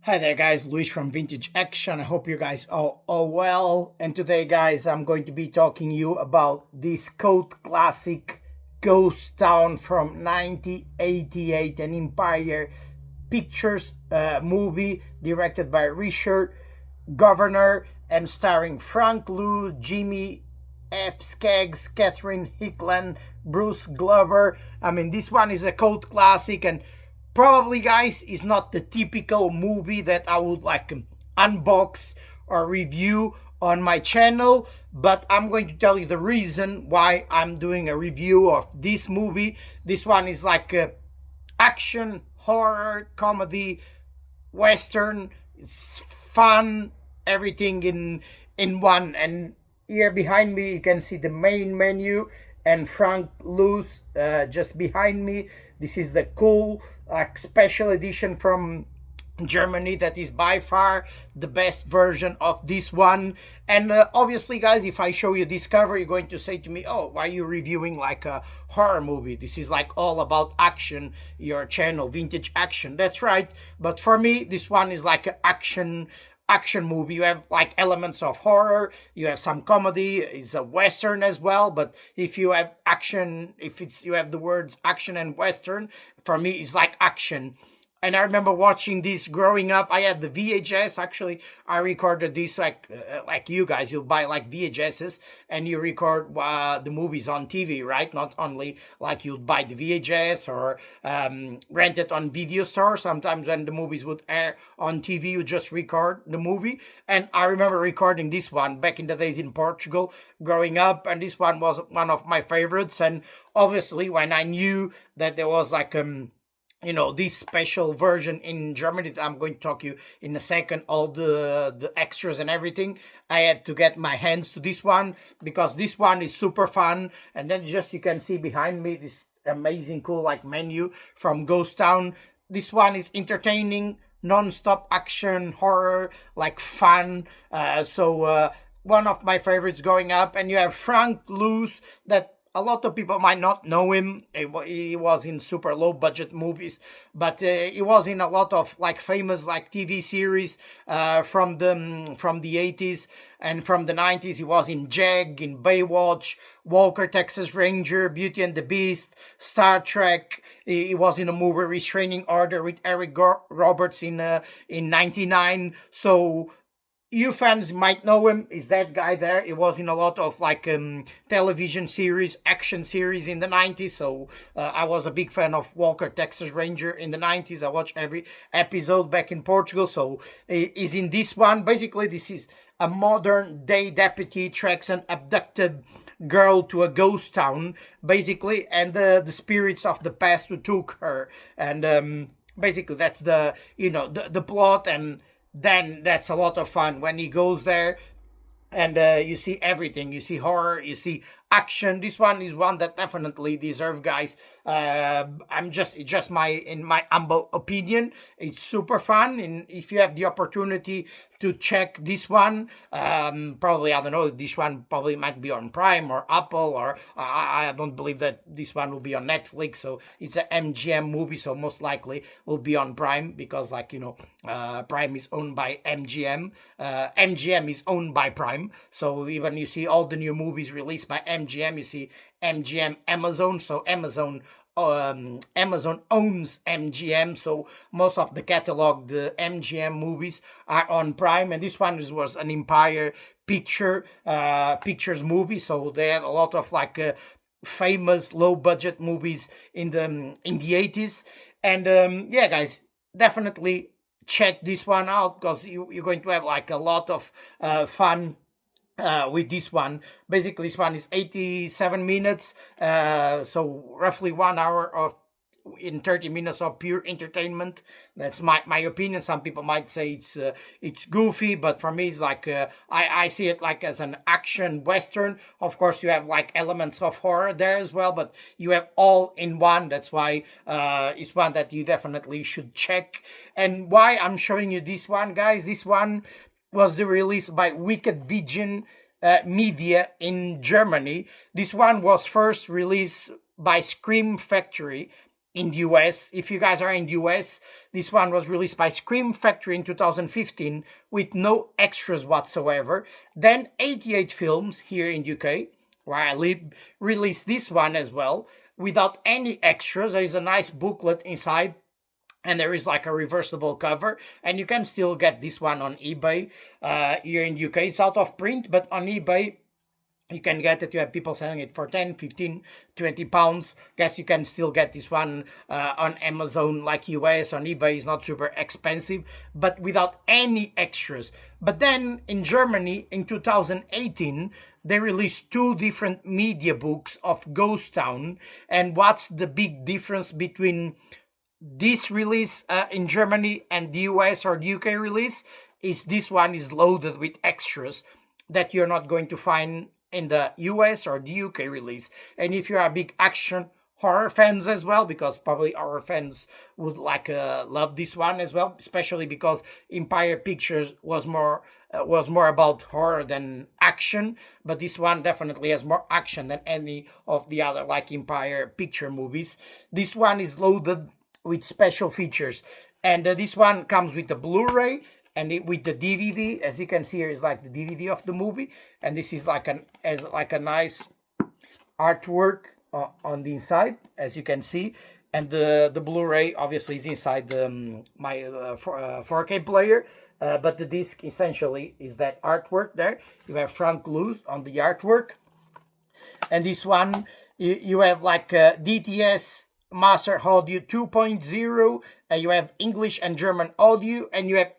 Hi there guys, Luis from Vintage Action. I hope you guys all well. And today guys, I'm going to be talking you about this cult classic Ghost Town from 1988, an Empire Pictures movie directed by Richard Governor and starring Frank Lu, Jimmy F. Skeggs, Catherine Hickland, Bruce Glover. I mean, this one is a cult classic and probably, guys, is not the typical movie that I would like unbox or review on my channel, but I'm going to tell you the reason why I'm doing a review of this movie. This one is like a action, horror, comedy, western. It's fun, everything in one. And here behind me, you can see the main menu and Frank Luce just behind me. This is the cool special edition from Germany that is by far the best version of this one. And obviously, guys, if I show you this cover, you're going to say to me, oh, why are you reviewing like a horror movie? This is like all about action, your channel, Vintage Action. That's right. But for me, this one is like an action movie. You have like elements of horror, you have some comedy, it's a western as well. But if you have action, if it's you have the words action and western, for me it's like action. And I remember watching this growing up. I had the VHS. Actually, I recorded this like you guys. You buy like VHSs and you record the movies on TV, right? Not only like you'd buy the VHS or rent it on video store. Sometimes when the movies would air on TV, you just record the movie. And I remember recording this one back in the days in Portugal, growing up. And this one was one of my favorites. And obviously, when I knew that there was like this special version in Germany that I'm going to talk you in a second, all the extras and everything, I had to get my hands to this one because this one is super fun. And then just you can see behind me this amazing cool like menu from Ghost Town. This one is entertaining, non-stop action, horror, like fun. One of my favorites going up. And you have Frank Luce, that a lot of people might not know him. He was in super low budget movies, but he was in a lot of like famous like TV series from the 80s and from the 90s. He was in Jag, in Baywatch, Walker, Texas Ranger, Beauty and the Beast, Star Trek. He was in a movie Restraining Order with Eric Roberts in '99. So you fans might know him. Is that guy there? He was in a lot of like television series, action series in the 90s. So I was a big fan of Walker Texas Ranger in the 90s. I watched every episode back in Portugal. So he's in this one. Basically, this is a modern day deputy tracks an abducted girl to a ghost town, basically, and the spirits of the past who took her. And basically, that's the plot. And then that's a lot of fun when he goes there and you see everything. You see horror, you see action. This one is one that definitely deserve, guys. It's just in my humble opinion, it's super fun. And if you have the opportunity to check this one, probably, I don't know, this one probably might be on Prime or Apple, or I don't believe that this one will be on Netflix. So it's a MGM movie, so most likely will be on Prime because Prime is owned by MGM. MGM is owned by Prime. So even you see all the new movies released by MGM, you see MGM Amazon. So Amazon owns MGM, so most of the catalog, the MGM movies are on Prime, and this one was an Empire Pictures movie, so they had a lot of like famous low budget movies in the 80s. And yeah, guys, definitely check this one out because you're going to have like a lot of fun with this one. Basically, this one is 87 minutes, so roughly 1 hour of in 30 minutes of pure entertainment. That's my opinion. Some people might say it's goofy, but for me it's like I see it like as an action western. Of course, you have like elements of horror there as well, but you have all in one. That's why it's one that you definitely should check. And why I'm showing you this one, guys, this one was the release by Wicked Vision Media in Germany. This one was first released by Scream Factory in the US. If you guys are in the US, this one was released by Scream Factory in 2015 with no extras whatsoever. Then 88 Films here in UK, where I live, released this one as well without any extras. There is a nice booklet inside, and there is like a reversible cover, and you can still get this one on eBay here in UK. It's out of print, but on eBay you can get it. You have people selling it for 10, 15, 20 pounds. Guess you can still get this one on Amazon, like US. On eBay is not super expensive, but without any extras. But then in Germany in 2018, they released two different media books of Ghost Town. And what's the big difference between this release in Germany and the US or the UK release? Is this one is loaded with extras that you're not going to find in the US or the UK release. And if you are a big action horror fans as well, because probably horror fans would like love this one as well, especially because Empire Pictures was more about horror than action, but this one definitely has more action than any of the other like Empire Picture movies. This one is loaded with special features, and this one comes with the Blu-ray and with the DVD. As you can see here is like the DVD of the movie, and this is like a nice artwork on the inside, as you can see. And the Blu-ray obviously is inside my 4K player, but the disc essentially is that artwork there. You have Frank Luz on the artwork, and this one you have like DTS Master Audio 2.0, you have English and German audio, and you have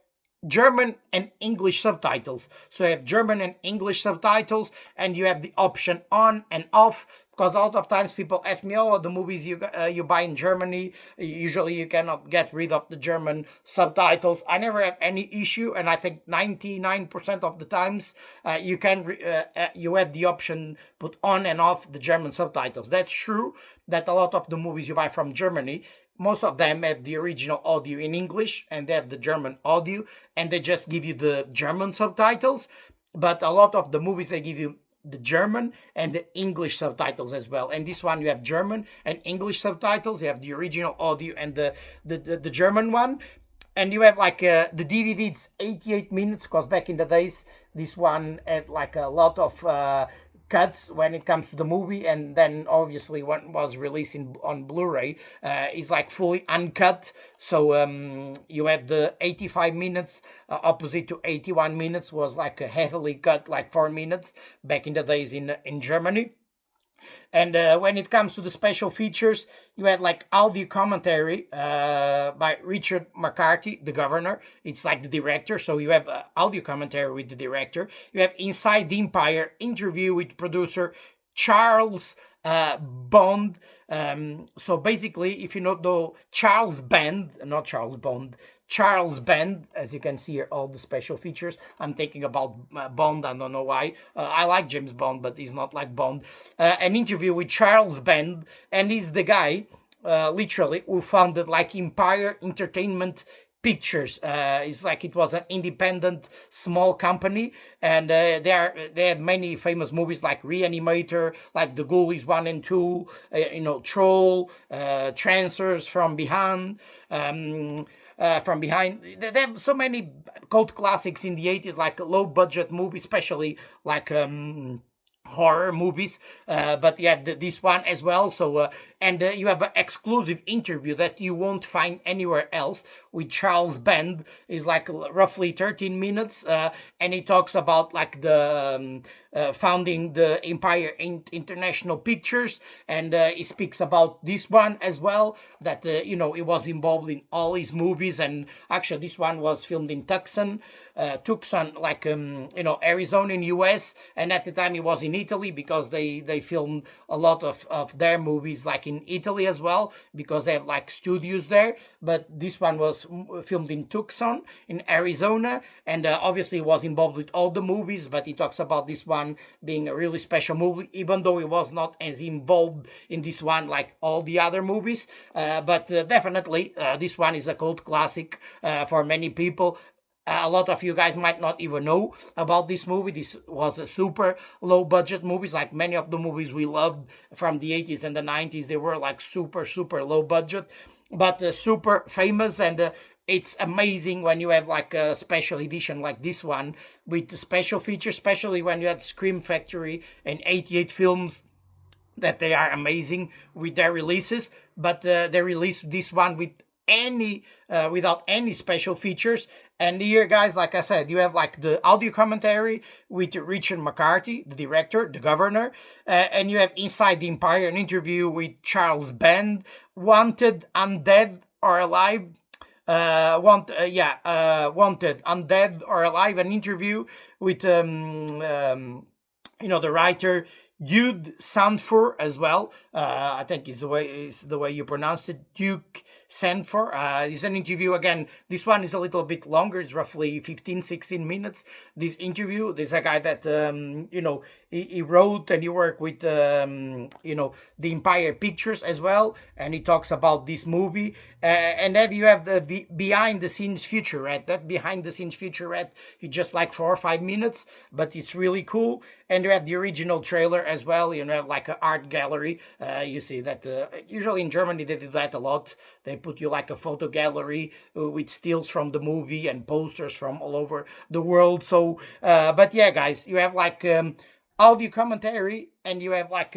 German and English subtitles. So you have German and English subtitles, and you have the option on and off, because a lot of times people ask me, oh, the movies you buy in Germany, usually you cannot get rid of the German subtitles. I never have any issue, and I think 99% of the times you have the option put on and off the German subtitles. That's true that a lot of the movies you buy from Germany, most of them have the original audio in English and they have the German audio, and they just give you the German subtitles. But a lot of the movies, they give you the German and the English subtitles as well. And this one you have German and English subtitles. You have the original audio and the German one. And you have like the DVD, it's 88 minutes, because back in the days, this one had like a lot of cuts when it comes to the movie, and then obviously when was released on Blu-ray is like fully uncut. So you have the 85 minutes opposite to 81 minutes was like a heavily cut, like 4 minutes back in the days in Germany. And when it comes to the special features, you had like audio commentary by Richard McCarthy, the governor. It's like the director, so you have audio commentary with the director. You have Inside the Empire interview with producer Charles Bond. So basically, if you know Charles Band, not Charles Bond, Charles Band, as you can see here, all the special features. I'm thinking about Bond, I don't know why. I like James Bond, but he's not like Bond. An interview with Charles Band, and he's the guy, literally, who founded like Empire Entertainment Pictures. It's like it was an independent small company, and they had many famous movies like Reanimator, like The Ghoulies 1 and 2, Troll, Trancers, From Behind. They have so many cult classics in the 80s, like low budget movies, especially like horror movies, but yeah, this one as well. So and you have an exclusive interview that you won't find anywhere else with Charles Band. Is like roughly 13 minutes, and he talks about like the founding the Empire International Pictures, and he speaks about this one as well, that he was involved in all his movies. And actually this one was filmed in Tucson, like Arizona in US, and at the time it was in Italy, because they filmed a lot of their movies like in Italy as well, because they have like studios there. But this one was filmed in Tucson in Arizona, and obviously was involved with all the movies. But he talks about this one being a really special movie, even though he was not as involved in this one like all the other movies. But definitely this one is a cult classic for many people. A lot of you guys might not even know about this movie. This was a super low budget movie. Like many of the movies we loved from the 80s and the 90s, they were like super, super low budget, but super famous. And it's amazing when you have like a special edition like this one with the special features, especially when you had Scream Factory and 88 Films, that they are amazing with their releases. But they released this one with any without any special features. And here, guys, like I said, you have like the audio commentary with Richard McCarthy, the director, the governor, and you have Inside the Empire, an interview with Charles Band, Wanted, Undead or Alive. Wanted, Undead or Alive, an interview with the writer Jude Sandford as well. I think is the way you pronounce it, Duke Sandford. It's an interview again. This one is a little bit longer. It's roughly 15-16 minutes. This interview. There's a guy that he wrote and he worked with the Empire Pictures as well, and he talks about this movie. And then you have the behind the scenes featurette. That behind the scenes featurette, it's just like 4 or 5 minutes, but it's really cool. And you have the original trailer as well. You know, like an art gallery. You see that usually in Germany they do that a lot. They put you like a photo gallery with stills from the movie and posters from all over the world. So, but yeah, guys, you have like audio commentary, and you have like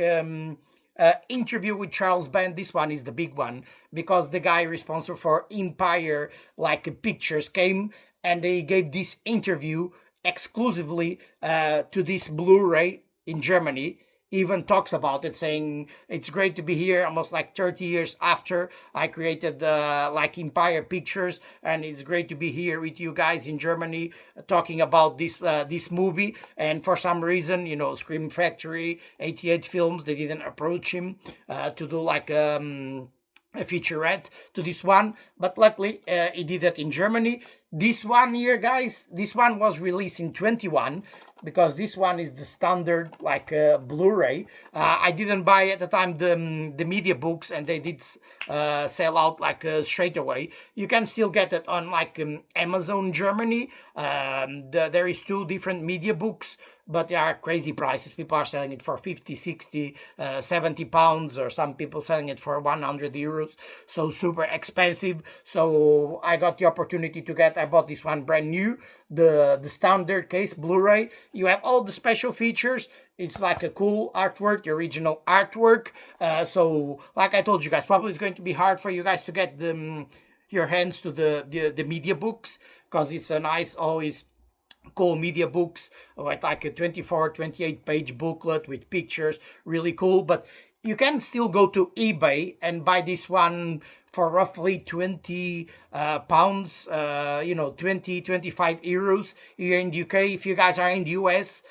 interview with Charles Band. This one is the big one because the guy responsible for Empire like Pictures came and they gave this interview exclusively to this Blu-ray in Germany. Even talks about it, saying it's great to be here almost like 30 years after I created like Empire Pictures, and it's great to be here with you guys in Germany talking about this movie. And for some reason, Scream Factory, 88 Films, they didn't approach him to do like a featurette to this one, but luckily he did it in Germany. This one here, guys, this one was released in 21 because this one is the standard like Blu-ray. I didn't buy at the time the media books, and they did sell out like straight away. You can still get it on like Amazon Germany. There is 2 different media books, but they are crazy prices. People are selling it for 50, 60, 70 pounds, or some people selling it for 100 euros. So super expensive. So I got the opportunity I bought this one brand new, the standard case Blu-ray. You have all the special features. It's like a cool artwork, the original artwork. So like I told you guys, probably it's going to be hard for you guys to get your hands to the media books, because it's a nice, always cool media books with like a 28 page booklet with pictures, really cool. But you can still go to eBay and buy this one for roughly 20 pounds, 25 euros here in the UK. If you guys are in the US,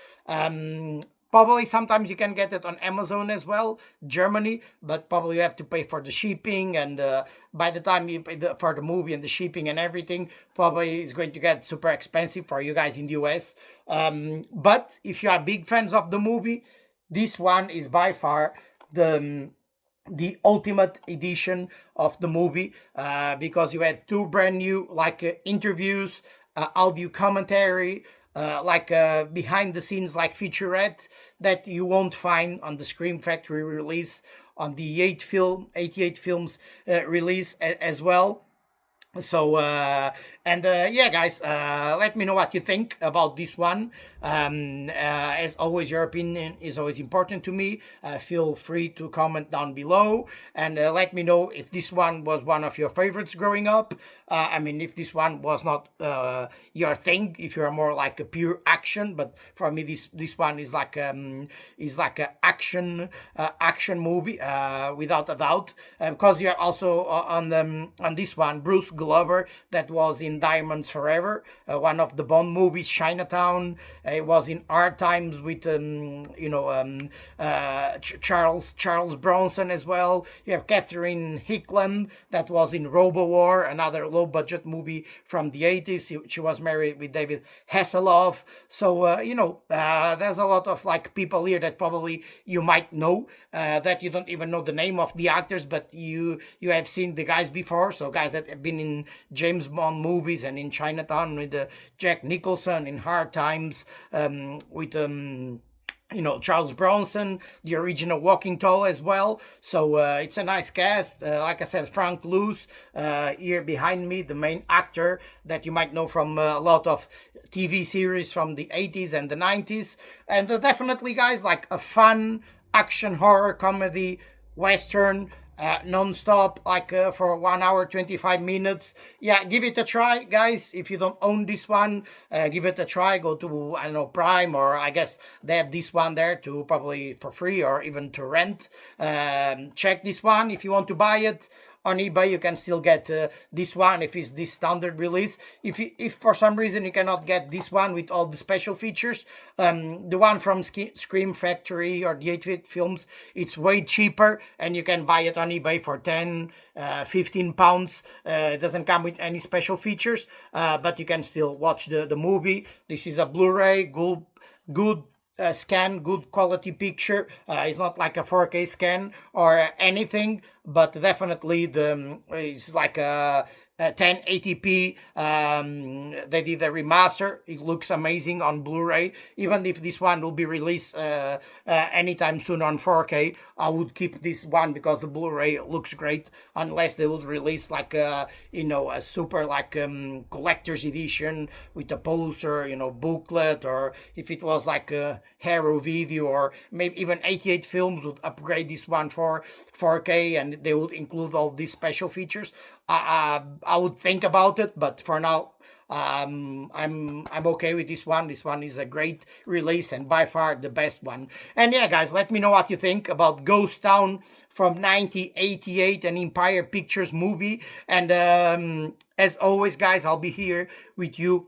probably sometimes you can get it on Amazon as well, Germany, but probably you have to pay for the shipping, and by the time you pay for the movie and the shipping and everything, probably it's going to get super expensive for you guys in the US. But if you are big fans of the movie, this one is by far the ultimate edition of the movie, because you had 2 brand new like interviews, audio commentary, like behind the scenes like featurette that you won't find on the Scream Factory release, on the 88 Films release as well. So yeah, guys, let me know what you think about this one. As always, your opinion is always important to me. Feel free to comment down below, and let me know if this one was one of your favorites growing up. If this one was not your thing, if you're more like a pure action, but for me this one is like a action movie without a doubt, because you're also on this one Bruce Glover, that was in Diamonds Forever, one of the Bond movies, Chinatown. It was in Hard Times with Charles Bronson as well. You have Catherine Hickland, that was in Robo-War, another low budget movie from the 80s. She was married with David Hasselhoff. So there's a lot of like people here that probably you might know, that you don't even know the name of the actors, but you have seen the guys before. So guys that have been in in James Bond movies and in Chinatown with Jack Nicholson, in Hard Times with Charles Bronson, the original Walking Tall as well. So it's a nice cast. Like I said, Frank Luce here behind me, the main actor that you might know from a lot of TV series from the 80s and the 90s. And definitely, guys, like a fun action horror comedy western, non-stop, like for 1 hour 25 minutes. Yeah, give it a try, guys. If you don't own this one, give it a try. Go to, I don't know, Prime, or I guess they have this one there to probably for free or even to rent. Check this one if you want to buy it. On eBay, you can still get this one if it's this standard release. If for some reason you cannot get this one with all the special features, the one from Scream Factory or the 8-bit films, it's way cheaper, and you can buy it on eBay for 10, 15 pounds. It doesn't come with any special features, but you can still watch the movie. This is a Blu-ray, good scan, good quality picture. It's not like a 4K scan or anything, but definitely it's like a 1080p. They did a remaster. It looks amazing on Blu-ray. Even if this one will be released anytime soon on 4K, I would keep this one because the Blu-ray looks great. Unless they would release like a super like collector's edition with a poster, booklet, or if it was like a Hero Video, or maybe even 88 Films would upgrade this one for 4K, and they would include all these special features. I would think about it, but for now, I'm okay with this one. This one is a great release and by far the best one. And yeah, guys, let me know what you think about Ghost Town from 1988, an Empire Pictures movie. And as always, guys, I'll be here with you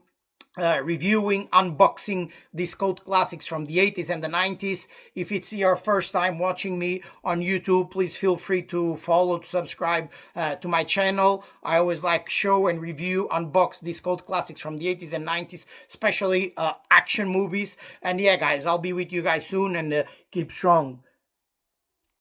reviewing, unboxing these cult classics from the 80s and the 90s. If it's your first time watching me on YouTube, please feel free to follow, to subscribe to my channel. I always like show and review, unbox these cult classics from the 80s and 90s, especially action movies. And yeah, guys, I'll be with you guys soon, and keep strong.